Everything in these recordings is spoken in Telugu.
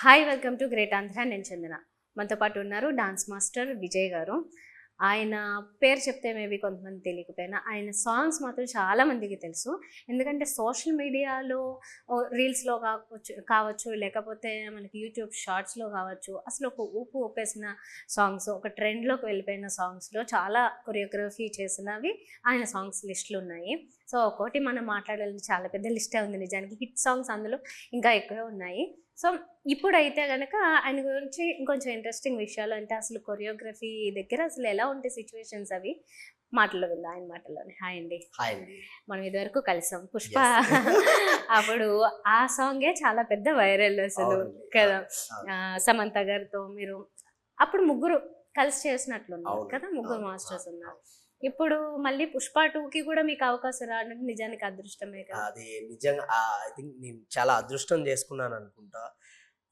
Hi welcome to great Andhra. నేను చందన. మనతో పాటు ఉన్నారు డాన్స్ మాస్టర్ విజయ్ గారు. ఆయన పేరు చెప్తే మేబీ కొంతమంది తెలియకపోయినా ఆయన సాంగ్స్ మాత్రం చాలా మందికి తెలుసు. ఎందుకంటే సోషల్ మీడియాలో రీల్స్లో కావచ్చు లేకపోతే మనకి యూట్యూబ్ షార్ట్స్లో కావచ్చు, అసలు ఒక ఊపు ఊపేసిన సాంగ్స్, ఒక ట్రెండ్లోకి వెళ్ళిపోయిన సాంగ్స్లో చాలా కొరియోగ్రఫీ చేసినవి ఆయన సాంగ్స్ లిస్టులు ఉన్నాయి. సో ఒక్కోటి మనం మాట్లాడాలని చాలా పెద్ద లిస్టే ఉంది. నిజానికి హిట్ సాంగ్స్ అందులో ఇంకా ఎక్కువే ఉన్నాయి. సో ఇప్పుడైతే కనుక ఆయన గురించి ఇంకొంచెం ఇంట్రెస్టింగ్ విషయాలు అంటే అసలు కొరియోగ్రఫీ దగ్గర అసలు ఎలా ఉంటాయి సిచ్యువేషన్స్ అవి మాటల్లో విందా ఆయన మాటల్లోనే. హాయ్ అండి. మనం ఇదివరకు కలిసాం పుష్ప అప్పుడు ఆ సాంగే చాలా పెద్ద వైరల్ అసలు కదా. సమంత గారితో మీరు అప్పుడు ముగ్గురు కలిసి చేసినట్లున్నారు కదా, ముగ్గురు మాస్టర్స్ ఉన్నారు. ఇప్పుడు మళ్ళీ పుష్ప 2కి కూడా మీకు అవకాశం రావడం నిజానికి అదృష్టమే కదా. అది నిజంగా ఐ థింక్ నేను చాలా అదృష్టం చేసుకున్నాను అనుకుంటా.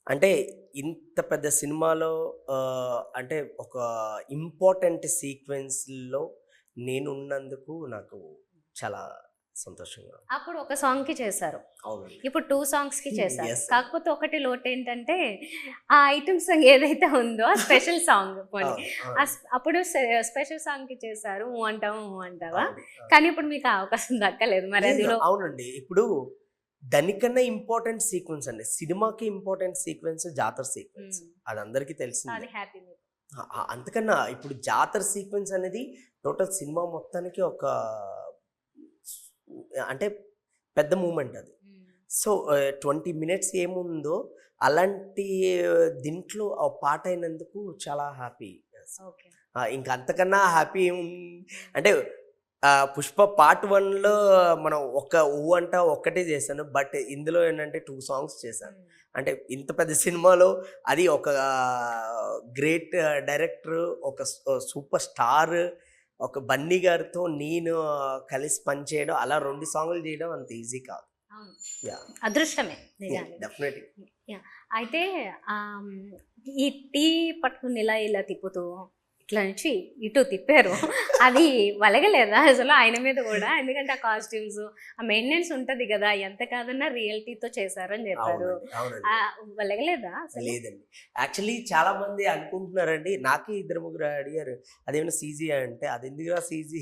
అంటే ఇంత పెద్ద సినిమాలో అంటే ఒక ఇంపార్టెంట్ సీక్వెన్స్లో నేను ఉన్నందుకు నాకు చాలా సంతోషంగా. అప్పుడు ఒక సాంగ్ కి చేశారు, ఇప్పుడు 2 songs కి చేశారు. కాకపోతే ఒకటి లోటు ఏంటంటే ఆ ఐటమ్ సాంగ్ ఏదైతే ఉందో ఆ స్పెషల్ సాంగ్ అప్పుడు స్పెషల్ సాంగ్ కి చేశారు అంటావా, కానీ ఇప్పుడు మీకు అవకాశం దక్కలేదు. మరి అది అవునండి. ఇప్పుడు దానికన్నా ఇంపార్టెంట్ సీక్వెన్స్ అండి, సినిమాకి ఇంపార్టెంట్ సీక్వెన్స్ జాతర సీక్వెన్స్, అది అందరికీ తెలిసింది. అంతకన్నా ఇప్పుడు జాతర సీక్వెన్స్ అనేది టోటల్ సినిమా మొత్తానికి ఒక అంటే పెద్ద మూమెంట్ అది. సో 20 minutes ఏముందో అలాంటి దీంట్లో ఆ పాట అయినందుకు చాలా హ్యాపీ. ఇంకా అంతకన్నా హ్యాపీ అంటే పుష్ప పార్ట్ 1లో మనం ఒక్కటే చేశాను, బట్ ఇందులో ఏంటంటే 2 songs చేశాను. అంటే ఇంత పెద్ద సినిమాలో అది ఒక గ్రేట్ డైరెక్టర్, ఒక సూపర్ స్టార్, ఒక బన్నీ గారితో నేను కలిసి పనిచేయడం, అలా 2 songs చేయడం అంత ఈజీ కాదు. అదృష్టమే డెఫినెట్లీ. అయితే ఈ టీ పట్టుకుని ఇలా తిప్పుతూ ఇట్లా నుంచి ఇటు తిప్పారు, అది వలగలేదా అసలు ఆయన మీద కూడా? ఎందుకంటే ఆ కాస్ట్యూమ్స్, ఆ మెయింటెనెన్స్ ఉంటది కదా, ఎంత కాదన్నా రియాలిటీతో చేశారని చెప్పారు. వలగలేదా? లేదండి. యాక్చువల్లీ చాలా మంది అనుకుంటున్నారండి, నాకే 2-3 అడిగారు అదేమైనా సీజీ అంటే, అది ఎందుకురా సీజీ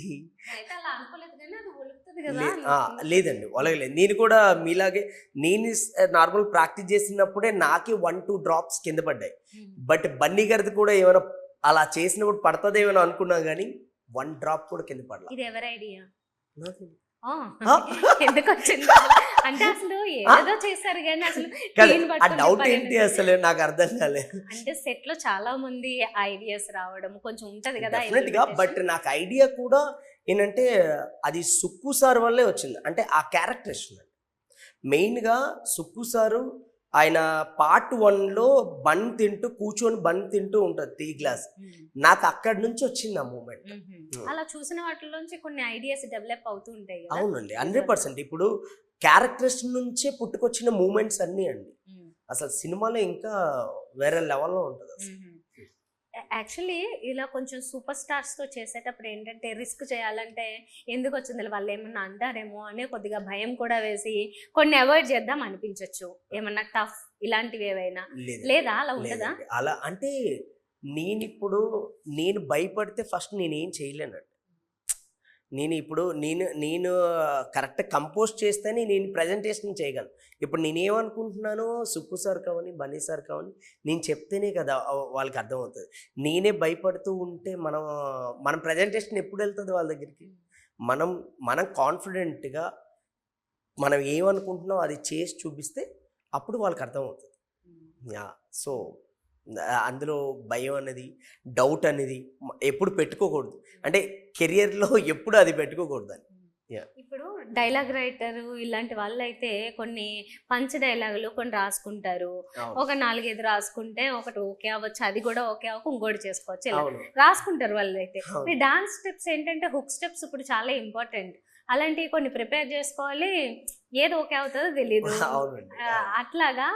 లేదండి, వలగలేదు. నేను కూడా మీలాగే నేను నార్మల్ ప్రాక్టీస్ చేసినప్పుడే నాకే 1-2 drops కింద పడ్డాయి. బట్ బన్నీ గారిది కూడా ఏమైనా అలా చేసినప్పుడు పడుతుందేమో అనుకున్నా కానీ 1 drop కూడా కింద పడలా. ఇది ఎవరి ఐడియా? ఎందుకు వచ్చింది అంటే అసలు ఏదో చేశారు కానీ అసలు ఆ డౌట్ ఏంటి అసలు నాకు అర్థం కాలేదు. అంటే సెట్ లో చాలా మంది ఐడియాస్ రావడం కొంచెం ఉంటది కదా. బట్ నాకు ఐడియా కూడా ఏంటంటే అది సుక్కు సార్ వల్లే వచ్చింది. అంటే ఆ క్యారెక్టర్ ఇష్టం మెయిన్గా. సుక్కు సారు ఆయన పార్ట్ 1లో కూర్చొని బన్ తింటూ ఉంటుంది టీ గ్లాస్, నాకు అక్కడి నుంచి వచ్చింది ఆ మూమెంట్. అలా చూసిన వాటిలోంచి కొన్ని ఐడియాస్ డెవలప్ అవుతూ ఉంటాయి. అవునండి, 100%. ఇప్పుడు క్యారెక్టర్స్ నుంచే పుట్టుకొచ్చిన మూమెంట్స్ అన్నీ అండి. అసలు సినిమాలో ఇంకా వేరే లెవెల్లో ఉంటుంది. యాక్చువల్లీ ఇలా కొంచెం సూపర్ స్టార్స్తో చేసేటప్పుడు ఏంటంటే రిస్క్ చేయాలంటే ఎందుకు వచ్చింది వాళ్ళు ఏమన్నా అంటారేమో అనే కొద్దిగా భయం కూడా వేసి కొన్ని అవాయిడ్ చేద్దాం అనిపించవచ్చు. ఏమన్నా టఫ్ ఇలాంటివి ఏవైనా లేదా? అలా ఉంటుందా? అలా అంటే నేను భయపడితే ఫస్ట్ నేనేం చేయలేనండి. నేను కరెక్ట్ కంపోజ్ చేస్తేనే నేను ప్రజెంటేషన్ చేయగలను. ఇప్పుడు నేనేమనుకుంటున్నానో సుక్కు సార్ కావని బన్నీ సార్ కావని నేను చెప్తేనే కదా వాళ్ళకి అర్థమవుతుంది. నేనే భయపడుతూ ఉంటే మనం ప్రజెంటేషన్ ఎప్పుడు వెళ్తుంది వాళ్ళ దగ్గరికి? మనం కాన్ఫిడెంట్గా మనం ఏమనుకుంటున్నాం అది చేసి చూపిస్తే అప్పుడు వాళ్ళకి అర్థమవుతుంది. సో అందులో భయం అనేది, డౌట్ అనేది ఎప్పుడు పెట్టుకోకూడదు. అంటే కెరియర్లో ఎప్పుడు అది పెట్టుకోకూడదు అని. ఇప్పుడు డైలాగ్ రైటర్ ఇలాంటి వాళ్ళు అయితే కొన్ని పంచ్ డైలాగులు కొన్ని రాసుకుంటారు. ఒక 4-5 రాసుకుంటే ఒకటి ఓకే అవ్వచ్చు, అది కూడా ఓకే అవ్వక ఇంకోటి చేసుకోవచ్చు, ఇలా రాసుకుంటారు వాళ్ళు. అయితే మీ డాన్స్ స్టెప్స్ ఏంటంటే హుక్ స్టెప్స్ ఇప్పుడు చాలా ఇంపార్టెంట్. అలాంటివి కొన్ని ప్రిపేర్ చేసుకోవాలి, ఏది ఓకే అవుతుందో తెలీదు. అట్లాగా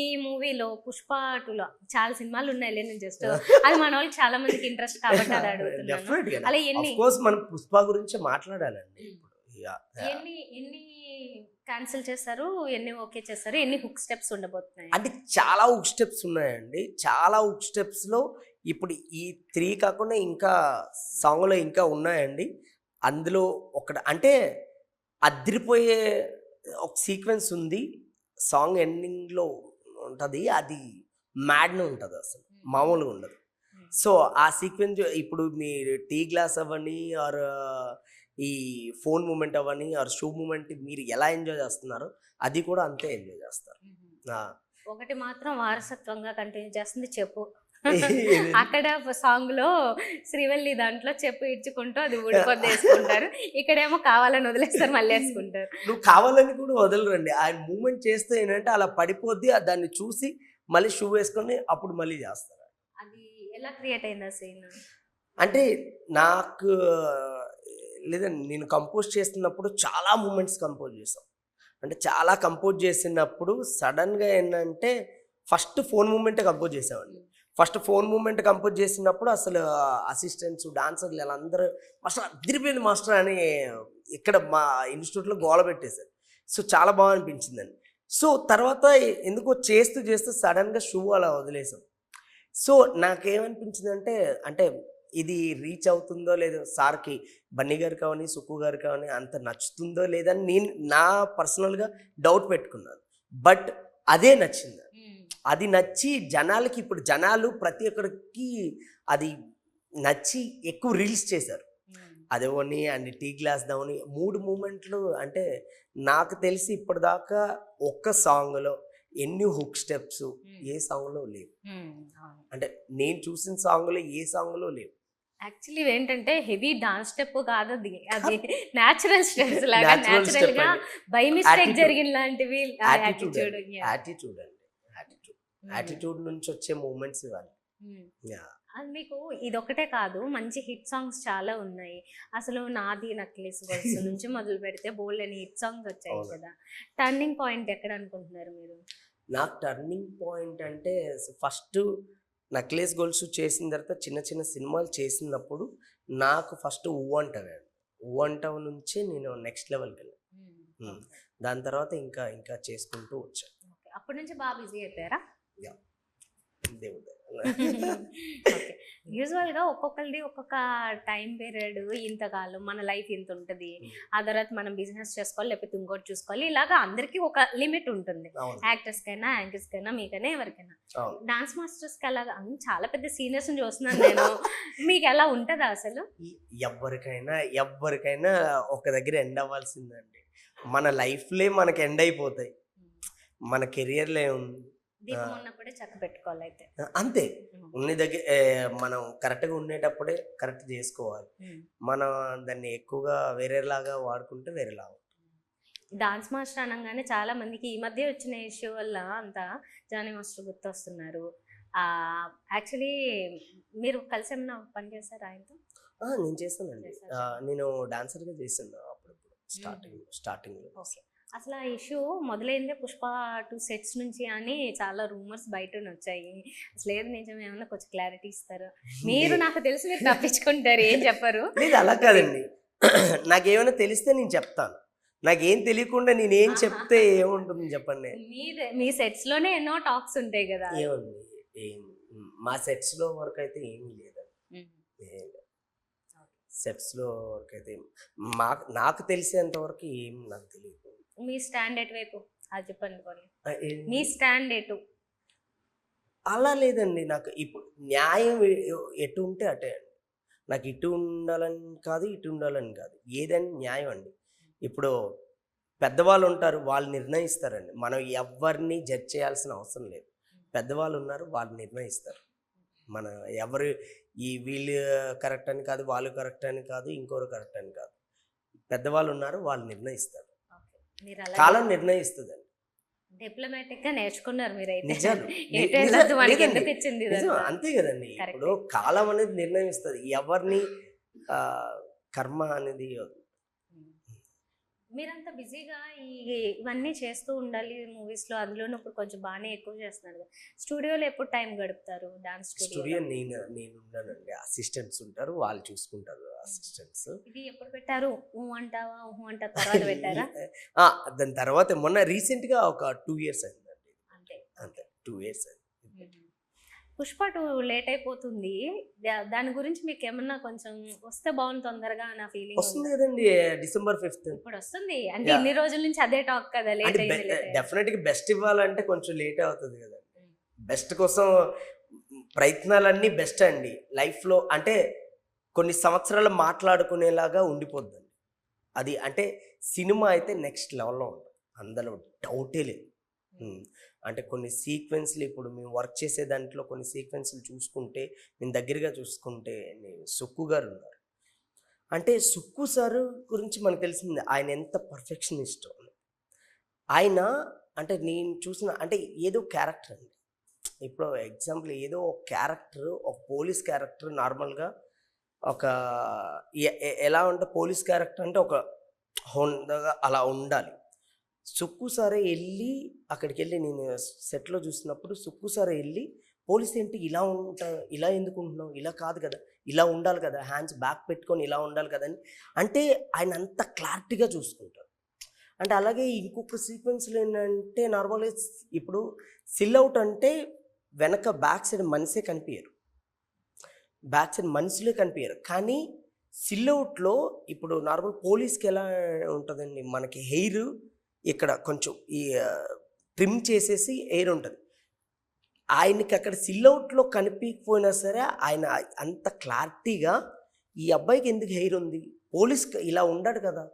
ఈ మూవీలో పుష్ప 2లో చాలా సినిమాలు ఉన్నాయి, నేను జస్ట్ అది మన వాళ్ళకి చాలా మందికి ఇంట్రెస్ట్ కాబట్టి అది అడుగుతున్నాను. అలా ఎన్ని మనం పుష్ప గురించి మాట్లాడాలండి. ఎన్ని క్యాన్సిల్ చేశారు, ఎన్ని ఓకే చేశారు, ఎన్ని హుక్ స్టెప్స్ ఉండబోతున్నాయి? అంటే చాలా హుక్ స్టెప్స్ ఉన్నాయండి. చాలా హుక్ స్టెప్స్లో ఇప్పుడు ఈ 3 కాకుండా ఇంకా సాంగ్లో ఇంకా ఉన్నాయండి. అందులో ఒకటి అంటే అదిరిపోయే ఒక సీక్వెన్స్ ఉంది. సాంగ్ ఎండింగ్లో ఉంటుంది. అది మ్యాడ్గా ఉంటుంది, అసలు మామూలుగా ఉండదు. సో ఆ సీక్వెన్స్ ఇప్పుడు మీరు టీ గ్లాస్ అవ్వని ఆర్ ఈ ఫోన్ మూమెంట్ అవ్వని ఆర్ షూ మూమెంట్ మీరు ఎలా ఎంజాయ్ చేస్తున్నారో అది కూడా అంతే ఎంజాయ్ చేస్తారు. ఒకటి మాత్రం వారసత్వంగా కంటిన్యూ చేస్తుంది చెప్పు. అక్కడ సాంగ్ లో శ్రీవల్లి దాంట్లో చెప్పు ఇడ్చుకుంటూ అది ఊడిపోద్ది వేసుకుంటారు, ఇక్కడేమో కావాలని వదిలేస్తారు మళ్ళీ వేసుకుంటారు. నువ్వు కావాలని కూడా వదలరండి. ఆయన మూమెంట్ చేస్తే ఏంటంటే అలా పడిపోద్ది, దాన్ని చూసి మళ్ళీ షూ వేసుకొని అప్పుడు మళ్ళీ చేస్తారు. అది ఎలా క్రియేట్ అయింది ఆ సీన్? అంటే నాకు లేదండి, నేను కంపోజ్ చేస్తున్నప్పుడు చాలా మూమెంట్స్ కంపోజ్ చేసాం. అంటే చాలా కంపోజ్ చేసినప్పుడు సడన్గా ఏంటంటే ఫస్ట్ ఫోన్ మూమెంటే కంపోజ్ చేసామండి. ఫస్ట్ ఫోన్ మూమెంట్ కంపోజ్ చేసినప్పుడు అసలు అసిస్టెంట్స్ డాన్సర్లు వీళ్ళందరూ మాస్టర్ అదిరిపోయింది మాస్టర్ అని ఇక్కడ మా ఇన్స్టిట్యూట్లో గోల పెట్టేశారు. సో చాలా బాగా అనిపించిందండి. సో తర్వాత ఎందుకో చేస్తూ చేస్తూ సడన్గా షూ అలా వదిలేసాం. సో నాకేమనిపించిందంటే అంటే ఇది రీచ్ అవుతుందో లేదో, సార్కి బన్నీ గారు కావని సుక్కు గారు కావని అంత నచ్చుతుందో లేదని నేను నా పర్సనల్గా డౌట్ పెట్టుకున్నాను. బట్ అదే నచ్చింది. అది నచ్చి జనాలకి ఇప్పుడు జనాలు ప్రతి ఒక్కరికి అది నచ్చి ఎక్కువ రీల్స్ చేశారు. అదేవని అండ్ టీ గ్లాస్ దాని 3 మూమెంట్లు. అంటే నాకు తెలిసి ఇప్పటిదాకా ఒక్క సాంగ్లో ఎన్ని హుక్ స్టెప్స్ ఏ సాంగ్లో లేవు. అంటే నేను చూసిన సాంగ్లో ఏ సాంగ్లో లేవు. యాక్చువల్లీ ఏంటంటే హెవీ డాన్స్ స్టెప్ కాదు అది, అది న్యాచురల్ స్టెప్స్ లాగా న్యాచురల్ గా బై మిస్టేక్ జరిగిన లాంటివి. యాటిట్యూడ్ అండి, యాటిట్యూడ్ నుంచి వచ్చే మూమెంట్స్ ఇవ్వాలి. అది మీకు ఇదొక్కటే కాదు, మంచి హిట్ సాంగ్స్ చాలా ఉన్నాయి. అసలు నాది నక్లెస్ గొలుసు నుంచి మొదలు పెడితే బోల్డ్ అని హిట్ సాంగ్స్ వచ్చాయి కదా. టర్నింగ్ పాయింట్ ఎక్కడ అనుకుంటున్నారు మీరు? నాకు టర్నింగ్ పాయింట్ అంటే ఫస్ట్ నక్లెస్ గొలుసు చేసిన తర్వాత చిన్న చిన్న సినిమాలు చేసినప్పుడు నాకు ఫస్ట్ ఊవంటవే. ఊవంటవ నుంచే నేను నెక్స్ట్ లెవెల్కి వెళ్ళాను. దాని తర్వాత ఇంకా ఇంకా చేసుకుంటూ వచ్చాను. అప్పటి నుంచి బాగా బిజీ అయిపోయారా? దేవుడు యూజువల్గా ఒక్కొక్కరిది ఒక్కొక్క టైం పీరియడ్, ఇంతకాలం మన లైఫ్ ఇంత ఉంటుంది, ఆ తర్వాత మనం బిజినెస్ చేసుకోవాలి లేకపోతే ఇంకోటి చూసుకోవాలి, ఇలాగా అందరికీ ఒక లిమిట్ ఉంటుంది. యాక్టర్స్కైనా యాంకర్స్కైనా మీకైనా ఎవరికైనా. డాన్స్ మాస్టర్స్కి అలాగా చాలా పెద్ద సీనియర్స్ చూస్తున్నాను నేను, మీకు ఎలా ఉంటుందా అసలు? ఎవరికైనా ఒక దగ్గర ఎండ్ అవ్వాల్సిందండి. మన లైఫ్లే మనకి ఎండ్ అయిపోతాయి, మన కెరియర్లే ఉంది. ఉన్నప్పుడే చక్క పెట్టుకోవాలి అయితే అంతే. ఉన్న దగ్గర మనం కరెక్ట్గా ఉండేటప్పుడే కరెక్ట్ చేసుకోవాలి. మనం దాన్ని ఎక్కువగా వేరేలాగా వాడుకుంటే వేరేలాగా. డాన్స్ మాస్టర్ అనగానే చాలా మందికి ఈ మధ్య వచ్చిన ఇష్యూ వల్ల అంతా జానీ మాస్టర్ గుర్తొస్తున్నారు. యాక్చువల్లీ మీరు కలిసి ఏమన్నా పని చేశారు ఆయనతో? నేను చేస్తానండి. నేను డాన్సర్గా చేశాను అప్పుడప్పుడు స్టార్టింగ్లో. ఓకే. అసలు ఆ ఇష్యూ మొదలైందే పుష్ప 2 సెట్స్ నుంచి అని చాలా రూమర్స్ బయట వచ్చాయి. అసలు ఏది నిజం, ఏమన్నా కొంచెం క్లారిటీ ఇస్తారు? మీరు నాకు తెలిసి మీరు తప్పించుకుంటారు, ఏం చెప్పరు? లేదు అలా కాదండి, నాకేమైనా తెలిస్తే నేను చెప్తాను. నాకేం తెలియకుండా నేనేం చెప్తే ఏముంటుంది చెప్పండి. మీ సెట్స్ లోనే ఎన్నో టాక్స్ ఉంటాయి కదా. ఏముంది, మా సెట్స్ లో వరకు అయితే ఏమీ లేదండి. సెట్స్ లో వరకు అయితే నాకు తెలిసేంత వరకు ఏం నాకు తెలియదు. మీ స్టాండ్ ఎటువైపు అది చెప్పండి కొన్ని. మీ స్టాండ్ ఎటు? అలా లేదండి, నాకు ఇప్పుడు న్యాయం ఎటు ఉంటే అటే అండి. నాకు ఇటు ఉండాలని కాదు, ఇటు ఉండాలని కాదు, ఏదని న్యాయం అండి. ఇప్పుడు పెద్దవాళ్ళు ఉంటారు, వాళ్ళు నిర్ణయిస్తారండి. మనం ఎవరిని జడ్జ్ చేయాల్సిన అవసరం లేదు. పెద్దవాళ్ళు ఉన్నారు, వాళ్ళు నిర్ణయిస్తారు. మన ఎవరు వీళ్ళు కరెక్ట్ అని కాదు, వాళ్ళు కరెక్ట్ అని కాదు, ఇంకోరు కరెక్ట్ అని కాదు. పెద్దవాళ్ళు ఉన్నారు, వాళ్ళు నిర్ణయిస్తారు. కాలం నిర్ణయిస్తుందండి. డిప్లొమాటిక్ గా నేర్చుకున్నారు మీరైతే. అంతే కదండి. ఇప్పుడు కాలం అనేది నిర్ణయిస్తుంది, ఎవరిని కర్మ అనేది. మీరంతా బిజీగా ఇవన్నీ చేస్తూ ఉండాలి మూవీస్లో, అందులోనూ ఇప్పుడు కొంచెం బాగానే ఎక్కువ చేస్తున్నారు కదా. స్టూడియోలో ఎప్పుడు టైం గడుపుతారు డాన్స్ స్టూడియో స్టూడియో? నేను ఉన్నానండి, అసిస్టెంట్స్ ఉంటారు, వాళ్ళు చూసుకుంటారు అసిస్టెంట్స్. ఇది ఎప్పుడు పెట్టారు? ఊ అంటావా ఊహు అంటా తర్వాత పెట్టారా? దాని తర్వాత మొన్న రీసెంట్గా ఒక 2 years అయిందండి. అంతే. అంతే 2 years అయింది. పుష్ప 2 లేట్ అయిపోతుంది. దాని గురించి మీకు ఏమన్నా కొంచెం వస్తే బాగుంది తొందరగా నా ఫీలింగ్ వస్తుంది కదండి December 5th. ఇప్పుడు వస్తుంది అంటే Yeah. ఇన్ని రోజుల నుంచి అదే టాక్ కదా, లేట్ అంటే అయింది లేట్ అయింది. డెఫినెట్గా బెస్ట్ ఇవ్వాలంటే కొంచెం లేట్ అవుతుంది కదండి. బెస్ట్ కోసం ప్రయత్నాలన్నీ బెస్ట్ అండి లైఫ్లో. అంటే కొన్ని సంవత్సరాలు మాట్లాడుకునేలాగా ఉండిపోద్దండి అది. అంటే సినిమా అయితే నెక్స్ట్ లెవెల్లో ఉంటుంది, అందులో డౌటే లేదు. అంటే కొన్ని సీక్వెన్స్లు ఇప్పుడు మేము వర్క్ చేసే దాంట్లో కొన్ని సీక్వెన్స్లు చూసుకుంటే, నేను దగ్గరగా చూసుకుంటే సుక్కు గారు ఉన్నారు. అంటే సుక్కు సార్ గురించి మనకు తెలిసింది ఆయన ఎంత పర్ఫెక్షనిస్ట్. ఆయన అంటే నేను చూసిన అంటే ఏదో క్యారెక్టర్ అండి. ఇప్పుడు ఎగ్జాంపుల్ ఏదో ఒక క్యారెక్టర్, ఒక పోలీస్ క్యారెక్టర్ నార్మల్గా ఒక ఎలా ఉంటే పోలీస్ క్యారెక్టర్ అంటే ఒక హోందాగా అలా ఉండాలి. సుక్కు సారే వెళ్ళి అక్కడికి వెళ్ళి నేను సెట్లో చూసినప్పుడు సుక్కు సారే వెళ్ళి పోలీస్ ఏంటి ఇలా ఇలా ఎందుకు ఉంటున్నావు, ఇలా కాదు కదా, ఇలా ఉండాలి కదా, హ్యాండ్స్ బ్యాక్ పెట్టుకొని ఇలా ఉండాలి కదా అని. అంటే ఆయన అంత క్లారిటీగా చూసుకుంటారు. అంటే అలాగే ఇంకొక సీక్వెన్స్లో ఏంటంటే నార్మల్గా ఇప్పుడు సిల్అవుట్ అంటే వెనక బ్యాక్ సైడ్ మనిషే కనిపించరు, బ్యాక్ సైడ్ మనుషులే కనిపించరు. కానీ సిల్అవుట్లో ఇప్పుడు నార్మల్ పోలీస్కి ఎలా ఉంటుందండి, మనకి హెయిర్ ఇక్కడ కొంచెం ఈ ట్రిమ్ చేసేసి ఎయిర్ ఉంటుంది. ఆయనకి అక్కడ సిల్అవుట్లో కనిపించకపోయినా సరే ఆయన అంత క్లారిటీగా ఈ అబ్బాయికి ఎందుకు హెయిర్ ఉంది, పోలీస్ ఇలా ఉండడు కదా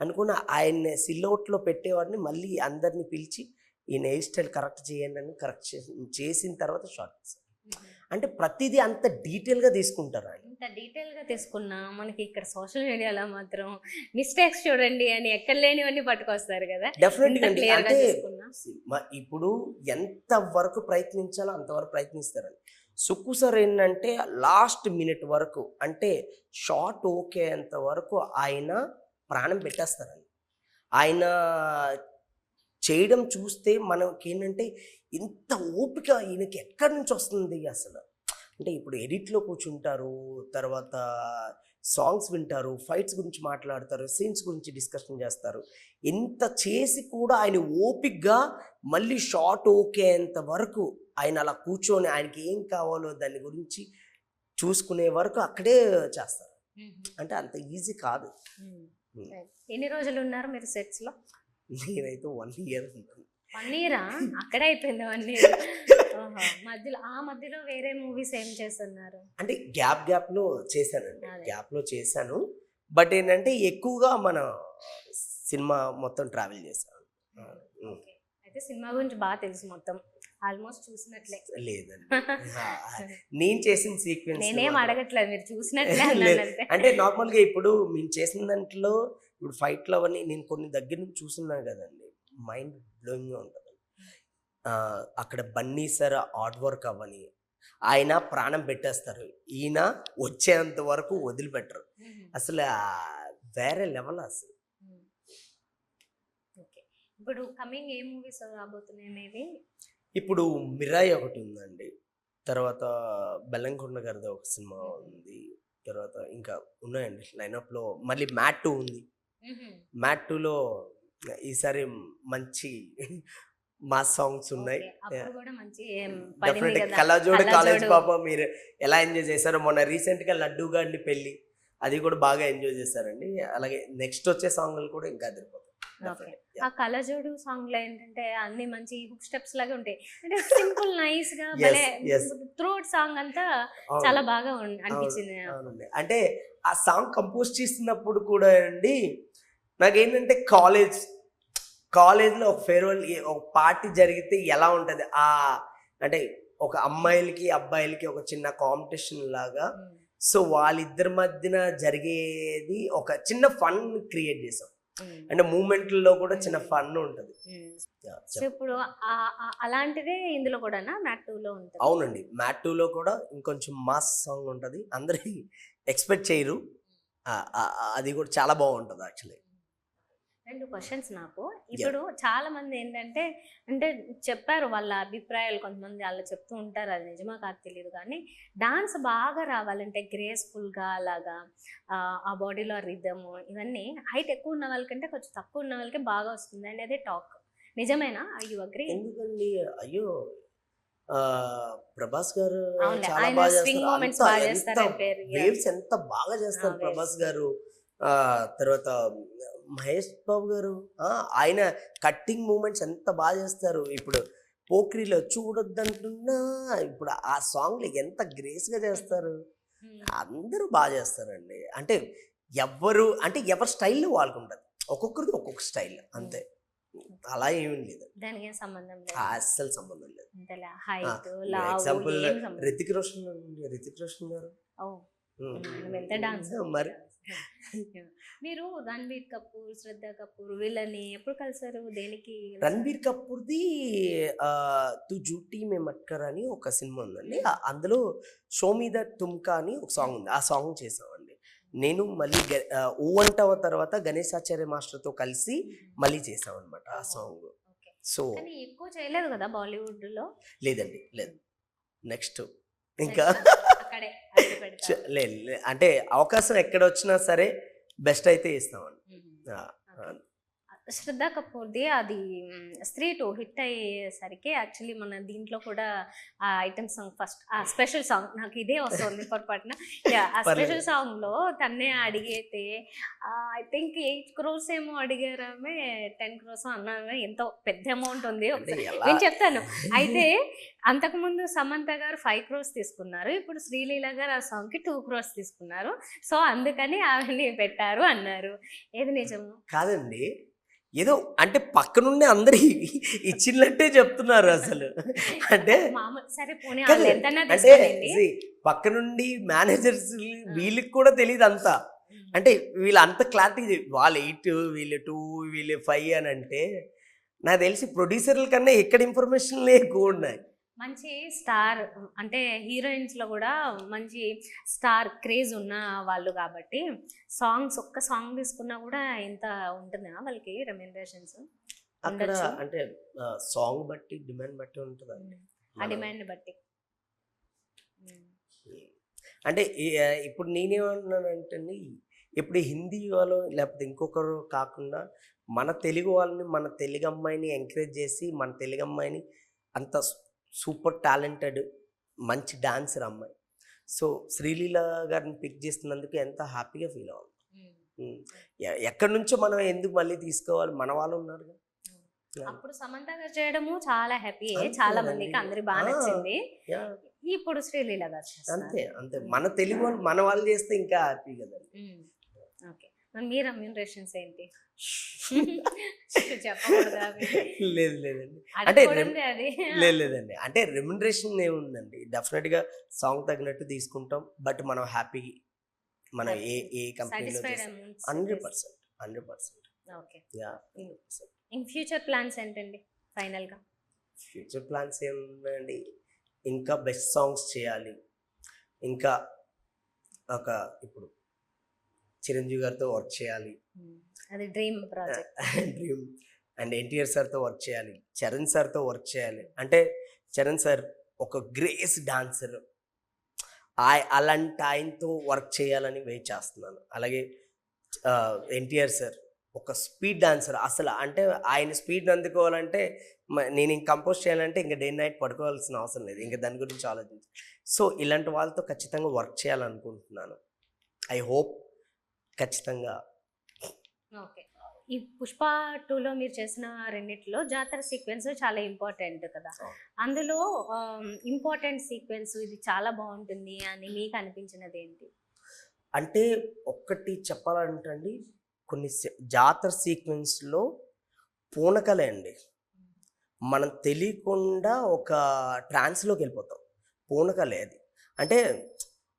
అనుకున్న ఆయన సిల్అవుట్లో పెట్టేవాడిని మళ్ళీ అందరినీ పిలిచి ఈయన హెయిర్ స్టైల్ కరెక్ట్ చేయండి అని కరెక్ట్ చేసిన తర్వాత షార్ట్. అంటే ప్రతిదీ అంత డీటెయిల్గా తీసుకుంటారు ఆయన. ఇంత డీటెయిల్గా తీసుకున్నా మనకి ఇక్కడ సోషల్ మీడియాలో మాత్రం మిస్టేక్స్ చూడండి అని ఎక్కడ లేనివన్నీ పట్టుకొస్తారు కదా. డెఫినెట్గా అండి. అంటే తీసుకున్నా ఇప్పుడు ఎంత వరకు ప్రయత్నించాలో అంతవరకు ప్రయత్నిస్తారండి. సుక్కు సార్ ఏంటంటే లాస్ట్ మినిట్ వరకు అంటే షార్ట్ ఓకే అంత వరకు ఆయన ప్రాణం పెట్టేస్తారండి. ఆయన చేయడం చూస్తే మనకి ఏంటంటే ఇంత ఓపిక ఈయనకి ఎక్కడి నుంచి వస్తుంది అసలు. అంటే ఇప్పుడు ఎడిట్లో కూర్చుంటారు, తర్వాత సాంగ్స్ వింటారు, ఫైట్స్ గురించి మాట్లాడతారు, సీన్స్ గురించి డిస్కషన్ చేస్తారు. ఎంత చేసి కూడా ఆయన ఓపికగా మళ్ళీ షార్ట్ ఓకే అంత వరకు ఆయన అలా కూర్చొని ఆయనకి ఏం కావాలో దాని గురించి చూసుకునే వరకు అక్కడే చేస్తారు. అంటే అంత ఈజీ కాదు. ఎన్ని రోజులు ఉన్నారు మీరు సెట్స్లో? నేనైతే 1 year ఉన్నాను. 1 year అక్కడే అయిపోయింది 1 year. మధ్యలో వేరే మూవీస్ ఏం చేస్తున్నారు? అంటే గ్యాప్లో చేశానండి, గ్యాప్లో చేశాను. బట్ ఏంటంటే ఎక్కువగా మన సినిమా మొత్తం ట్రావెల్ చేశాను. అయితే సినిమా గురించి బాగా తెలుసు, మొత్తం ఆల్మోస్ట్ చూసినట్లే. లేదండి, నేను చేసిన సీక్వెన్స్ నేనేం అడగట్లేదు, మీరు చూసినట్లే. అంటే నార్మల్గా ఇప్పుడు మేము చేసిన దాంట్లో ఇప్పుడు ఫైట్లో అవన్నీ నేను కొన్ని దగ్గర నుంచి చూస్తున్నాను కదండి, మైండ్ బ్లోయింగ్గా ఉంటుంది. అక్కడ బన్నీ సార్ హార్డ్ వర్క్ అవని ఆయన ప్రాణం పెట్టేస్తారు, ఈయన వచ్చేంత వరకు వదిలిపెట్టరు. అసలు వేరే లెవెల్ అసలు. ఇప్పుడు కమింగ్ ఏ మూవీస్ రాబోతున్నాయి మేబీ? ఇప్పుడు మిరాయి ఒకటి ఉందండి, తర్వాత బెల్లంకొండ గారిది ఒక సినిమా ఉంది, తర్వాత ఇంకా ఉన్నాయండి లైనప్లో. మళ్ళీ మ్యాట్ 2 ఉంది. మ్యాట్ 2లో ఈసారి మంచి మా సాంగ్స్ ఉన్నాయి. కళ్ళజోడు కాలేజ్ పాప మీరు ఎలా ఎంజాయ్ చేశారో, మొన్న రీసెంట్గా లడ్డూ గారిని పెళ్ళి అది కూడా బాగా ఎంజాయ్ చేశారండి. అలాగే నెక్స్ట్ వచ్చే సాంగ్లు కూడా ఇంకా అదిరిపోతాయి. ఆ కళ్ళజోడు సాంగ్ లో ఏంటంటే అన్ని మంచి హుక్ స్టెప్స్ లాగా ఉంటాయి, అంటే సింపుల్ నైస్ గా త్రూట్ సాంగ్ అంతా చాలా బాగా అనిపించింది. అంటే ఆ సాంగ్ కంపోజ్ చేసినప్పుడు కూడా అండి నాకేంటంటే కాలేజ్లో ఒక ఫేర్వెల్ ఒక పార్టీ జరిగితే ఎలా ఉంటుంది, అంటే ఒక అమ్మాయిలకి అబ్బాయిలకి ఒక చిన్న కాంపిటీషన్ లాగా. సో వాళ్ళిద్దరి మధ్యన జరిగేది ఒక చిన్న ఫన్ క్రియేట్ చేసాం. అంటే మూమెంట్లో కూడా చిన్న ఫన్ ఉంటుంది. ఇప్పుడు అలాంటిదే ఇందులో కూడా మ్యాట్ 2లో ఉంటుంది. అవునండి, మ్యాట్ 2లో కూడా ఇంకొంచెం మాస్ సాంగ్ ఉంటుంది, అందరికి ఎక్స్పెక్ట్ చేయరు. అది కూడా చాలా బాగుంటుంది యాక్చువల్లీ. 2 క్వశ్చన్స్ నాకు. ఇప్పుడు చాలా మంది ఏంటంటే, అంటే చెప్పారు వాళ్ళ అభిప్రాయాలు, కొంతమంది అలా చెప్తూ ఉంటారు, అది నిజమా కాదు తెలియదు కానీ, డాన్స్ బాగా రావాలంటే గ్రేస్ఫుల్గా అలాగా ఆ బాడీలో రిథము ఇవన్నీ హైట్ ఎక్కువ ఉన్న వాళ్ళకంటే కొంచెం తక్కువ ఉన్న వాళ్ళకి బాగా వస్తుంది అనేది టాక్. నిజమేనా? You agree? ఎందుకండి? అయ్యో, ప్రభాస్ గారు అవునులే, చాలా ఆయన బాగా స్వింగ్ చేస్తారు. మూమెంట్స్ బాగా చేస్తారు అని పేరు. వేవ్స్ ఎంత బాగా చేస్తారు ప్రభాస్ గారు. తర్వాత మహేష్ బాబు గారు, ఆయన కట్టింగ్ మూమెంట్స్ ఎంత బాగా చేస్తారు. ఇప్పుడు పోక్రీలో చూడొద్దంటున్నా, ఇప్పుడు ఆ సాంగ్లు ఎంత గ్రేస్గా చేస్తారు. అందరూ బాగా చేస్తారండి. అంటే ఎవరి స్టైల్లో వాళ్ళకు ఉంటుంది, ఒక్కొక్కరిది ఒక్కొక్క స్టైల్ అంతే. అలా ఏమీ లేదు, దానికి ఏం సంబంధం లేదు, అస్సలు సంబంధం లేదు. అంతేలే. హైట్, లావు ఎగ్జాంపుల్ ఏం సంబంధం. రితిక్ రోషన్ గారు. ఓ, ఎంత డాన్స్ మరి మీరు రణబీర్ కపూర్, శ్రద్ధ కపూర్ వీళ్ళని ఎప్పుడు కలిసారు? దేనికి? రణబీర్ కపూర్ది తు జూటీ మే మట్కర్ అని ఒక సినిమా ఉందండి. అందులో షో మీద తుమ్కా అని ఒక సాంగ్ ఉంది. ఆ సాంగ్ చేసామండి. నేను మళ్ళీ ఓ అంటావ తర్వాత గణేశాచార్య మాస్టర్తో కలిసి మళ్ళీ చేసాం అనమాట ఆ సాంగ్. సో ఎక్కువ చేయలేదు కదా బాలీవుడ్ లో? లేదండి, లేదు. నెక్స్ట్ ఇంకా లేదు, అంటే అవకాశం ఎక్కడ వచ్చినా సరే బెస్ట్ అయితే ఇస్తామండి. శ్రద్ధ కపూర్ది అది స్త్రీ 2 హిట్ అయ్యేసరికి యాక్చువల్లీ మన దీంట్లో కూడా ఆ ఐటమ్ సాంగ్ ఫస్ట్, ఆ స్పెషల్ సాంగ్ నాకు ఇదే వస్తుంది పొరపాటున. ఆ స్పెషల్ సాంగ్ లో తన్నే అడిగితే ఐ థింక్ 8 crores ఏమో అడిగారామే, 10 crores అన్నామే, ఎంతో పెద్ద అమౌంట్ ఉంది. నేను చెప్తాను. అయితే అంతకుముందు సమంత గారు 5 crores తీసుకున్నారు, ఇప్పుడు శ్రీలీల గారు ఆ సాంగ్ కి 2 crores తీసుకున్నారు. సో అందుకని ఆమెని పెట్టారు అన్నారు. ఏది నిజము? కాదండి, ఏదో అంటే పక్క నుండి అందరు ఇచ్చినట్టే చెప్తున్నారు అసలు. అంటే పక్క నుండి మేనేజర్స్ వీళ్ళకి కూడా తెలియదు అంతా. అంటే వీళ్ళు అంత క్లారిటీ, వాళ్ళు 8 వీళ్ళు 2 వీళ్ళు 5 అని అంటే నాకు తెలిసి ప్రొడ్యూసర్ల కన్నా ఎక్కడ ఇన్ఫర్మేషన్లే ఎక్కువ ఉన్నాయి. మంచి స్టార్ అంటే హీరోయిన్స్ లో కూడా మంచి స్టార్ క్రేజ్ ఉన్న వాళ్ళు కాబట్టి ఒక్క సాంగ్ తీసుకున్నా కూడా ఎంత ఉంటుందా వాళ్ళకి రెమ్యూనరేషన్స్? అక్కడ అంటే సాంగ్ బట్టి డిమాండ్ బట్టి ఉంటుందండి. ఆ డిమాండ్ బట్టి అంటే ఇప్పుడు నేనేమన్నానంటే, ఇప్పుడు హిందీ వాళ్ళు లేకపోతే ఇంకొకరు కాకుండా మన తెలుగు వాళ్ళని, మన తెలుగు అమ్మాయిని ఎంకరేజ్ చేసి, మన తెలుగు అమ్మాయిని అంత సూపర్ టాలెంటెడ్ మంచి డాన్సర్ అమ్మాయి. సో శ్రీలీల గారిని పిక్ చేస్తున్నందుకు ఎంత హ్యాపీగా ఫీల్ అవ్వాలి. ఎక్కడి నుంచో మనం ఎందుకు మళ్ళీ తీసుకోవాలి, మన వాళ్ళు ఉన్నారు. అప్పుడు సమంత గారు చేయడము చాలా హ్యాపీ, చాలా మందికి అందరికి బాగా నచ్చింది. ఇప్పుడు శ్రీలీల గారు అంతే అంతే, మన తెలుగు వాళ్ళు మన వాళ్ళు చేస్తే ఇంకా హ్యాపీ కదా. ఓకే, మీ రెమ్యూనరేషన్స్ ఏంటి? లేదు లేదండి, అంటే లేదండి, అంటే రెమ్యూనరేషన్ ఏముందండి, డెఫినెట్గా సాంగ్ తగినట్టు తీసుకుంటాం. బట్ మనం హ్యాపీ, మనం ఏ కంపెనీలో 100%. ఓకే. ఇన్ ఫ్యూచర్ ప్లాన్స్ ఏంటండి ఫైనల్గా? ఫ్యూచర్ ప్లాన్స్ ఏముందండి, ఇంకా బెస్ట్ సాంగ్స్ చేయాలి. ఇంకా ఇప్పుడు చిరంజీవి గారితో వర్క్ చేయాలి, అది dream project. Dream. And NTR సార్తో వర్క్ చేయాలి, చరణ్ సార్తో వర్క్ చేయాలి. అంటే చరణ్ సార్ ఒక గ్రేస్ డాన్సర్, అలాంటి ఆయనతో వర్క్ చేయాలని వెయిట్ చేస్తున్నాను. అలాగే ఎన్టీఆర్ సార్ ఒక స్పీడ్ డాన్సర్. అసలు అంటే ఆయన స్పీడ్ అందుకోవాలంటే నేను ఇంక కంపోజ్ చేయాలంటే ఇంకా డే నైట్ పడుకోవాల్సిన అవసరం లేదు, ఇంకా దాని గురించి ఆలోచించి. సో ఇలాంటి వాళ్ళతో ఖచ్చితంగా వర్క్ చేయాలనుకుంటున్నాను. ఐ హోప్ ఖచ్చితంగా. ఓకే, ఈ పుష్ప 2లో మీరు చేసిన రెండిట్లో జాతర సీక్వెన్స్ చాలా ఇంపార్టెంట్ కదా. అందులో ఇంపార్టెంట్ సీక్వెన్స్ ఇది చాలా బాగుంటుంది అని మీకు అనిపించినది ఏంటి? అంటే ఒక్కటి చెప్పాలంటే అండి, కొన్ని జాతర సీక్వెన్స్లో పూనకలే అండి, మనం తెలియకుండా ఒక ట్రాన్స్లోకి వెళ్ళిపోతాం. పూనకలే అది. అంటే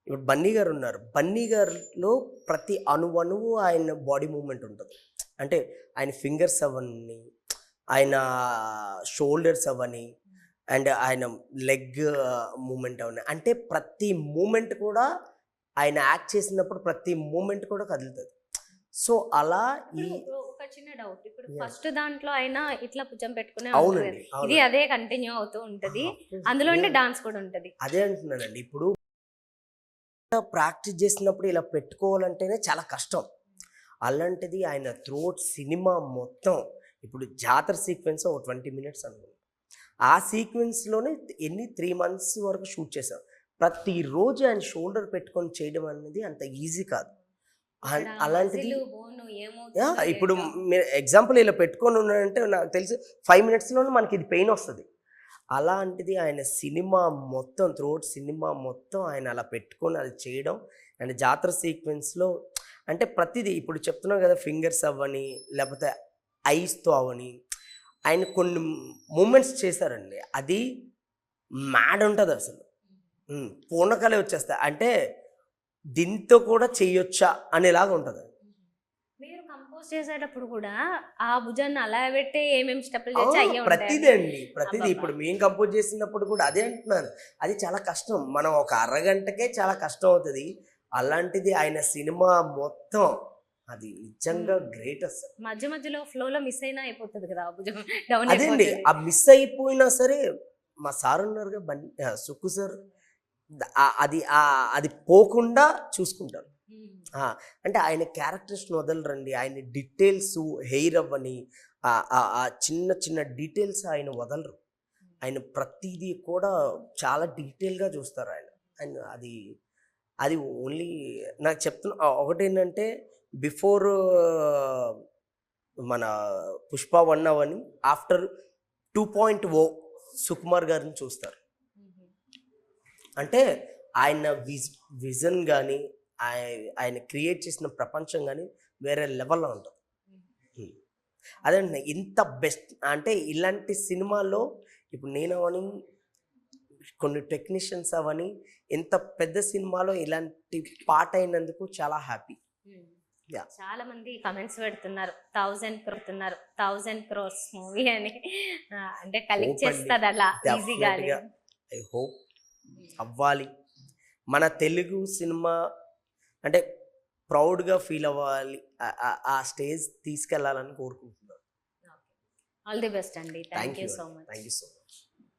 ఇప్పుడు బన్నీ గారు ఉన్నారు, బన్నీ గారిలో ప్రతి అణువు ఆయన బాడీ మూమెంట్ ఉంటుంది. అంటే ఆయన ఫింగర్స్ అవన్నీ, ఆయన షోల్డర్స్ అవని, అండ్ ఆయన లెగ్ మూమెంట్ అవన్నీ, అంటే ప్రతి మూమెంట్ కూడా ఆయన యాక్ట్ చేసినప్పుడు ప్రతి మూమెంట్ కూడా కదులుతుంది. సో అలా ఒకటి చిన్న డౌట్, ఇప్పుడు Yeah. ఫస్ట్ దాంట్లో అయినా ఇట్లా భుజం పెట్టుకునే ఉంటుంది అవునండి కదా. ఇది అదే కంటిన్యూ అవుతూ ఉంటది, అందులో డాన్స్ కూడా ఉంటది. అదే అంటున్నానండి. ఇప్పుడు ప్రాక్టీస్ చేసినప్పుడు ఇలా పెట్టుకోవాలంటేనే చాలా కష్టం. అలాంటిది ఆయన త్రోట్ సినిమా మొత్తం, ఇప్పుడు జాతర సీక్వెన్స్ ఒక 20 మినిట్స్ అనుకుంది. ఆ సీక్వెన్స్లోనే 3 మంత్స్ వరకు షూట్ చేశాం. ప్రతిరోజు ఆయన షోల్డర్ పెట్టుకొని చేయడం అనేది అంత ఈజీ కాదు. అలాంటిది ఇప్పుడు మీరు ఎగ్జాంపుల్ ఇలా పెట్టుకొని ఉన్నారంటే నాకు తెలిసి 5 మినిట్స్లోనే మనకి ఇది పెయిన్ వస్తుంది. అలాంటిది ఆయన సినిమా మొత్తం త్రోట్ సినిమా మొత్తం ఆయన అలా పెట్టుకొని అది చేయడం, అండ్ జాతర సీక్వెన్స్లో అంటే ప్రతిదీ ఇప్పుడు చెప్తున్నాం కదా, ఫింగర్స్ అవ్వని లేకపోతే ఐస్తో అవని, ఆయన కొన్ని మూమెంట్స్ చేశారండి. అది మ్యాడ్ ఉంటుంది అసలు. పూర్ణకాలే వచ్చేస్తాయి, అంటే దీంతో కూడా చెయ్యొచ్చా అనేలాగా ఉంటుంది. మీరు కంపోజ్ చేసేటప్పుడు కూడా ఆ భుజాన్ని అలా పెట్టి ఏమేమి స్టెప్లు చేసి అయ్యే ప్రతిదీ అండి, ప్రతిదీ. ఇప్పుడు మేము కంపోజ్ చేసినప్పుడు కూడా అదే అంటున్నాను, అది చాలా కష్టం. మనం ఒక అరగంటకే చాలా కష్టం అవుతుంది. అలాంటిది ఆయన సినిమా మొత్తం అది నిజంగా గ్రేట్ అసలు. మధ్య మధ్యలో ఫ్లోలో మిస్ అయినా అయిపోతుంది కదా ఆ భుజం, డౌన్ అదేండి, ఆ మిస్ అయిపోయినా సరే మా సార్ ఉన్నారుగా సుక్కు సార్, అది పోకుండా చూసుకుంటారు. అంటే ఆయన క్యారెక్టర్స్ వదలరండి, ఆయన డీటెయిల్స్, హెయిర్ అవ్వని ఆ చిన్న చిన్న డీటెయిల్స్ ఆయన వదలరు. ఆయన ప్రతిదీ కూడా చాలా డీటెయిల్గా చూస్తారు ఆయన. అండ్ అది ఓన్లీ నాకు చెప్తున్నా ఒకటేంటంటే, బిఫోర్ మన పుష్ప 1 అవని, ఆఫ్టర్ 2.0 సుకుమార్ గారిని చూస్తారు. అంటే ఆయన విజన్ కానీ ఆయన క్రియేట్ చేసిన ప్రపంచం కానీ వేరే లెవెల్లో ఉంటుంది. అదే ఇంత బెస్ట్ అంటే ఇలాంటి సినిమాల్లో ఇప్పుడు నేను అవని, కొన్ని టెక్నీషియన్స్ అవని, ఇంత పెద్ద సినిమాలో ఇలాంటి పాట అయినందుకు చాలా హ్యాపీ. చాలా మంది కమెంట్స్ పెడుతున్నారు 1000 crores మూవీ అని, అంటే కలెక్ట్ చేస్తుంది అలా ఈజీగా. ఐ హోప్ అవ్వాలి. మన తెలుగు సినిమా అంటే ప్రౌడ్గా ఫీల్ అవ్వాలి, ఆ స్టేజ్ తీసుకెళ్లాలని కోరుకుంటున్నాను. ఆల్ ది బెస్ట్ అండి. Thank you so much.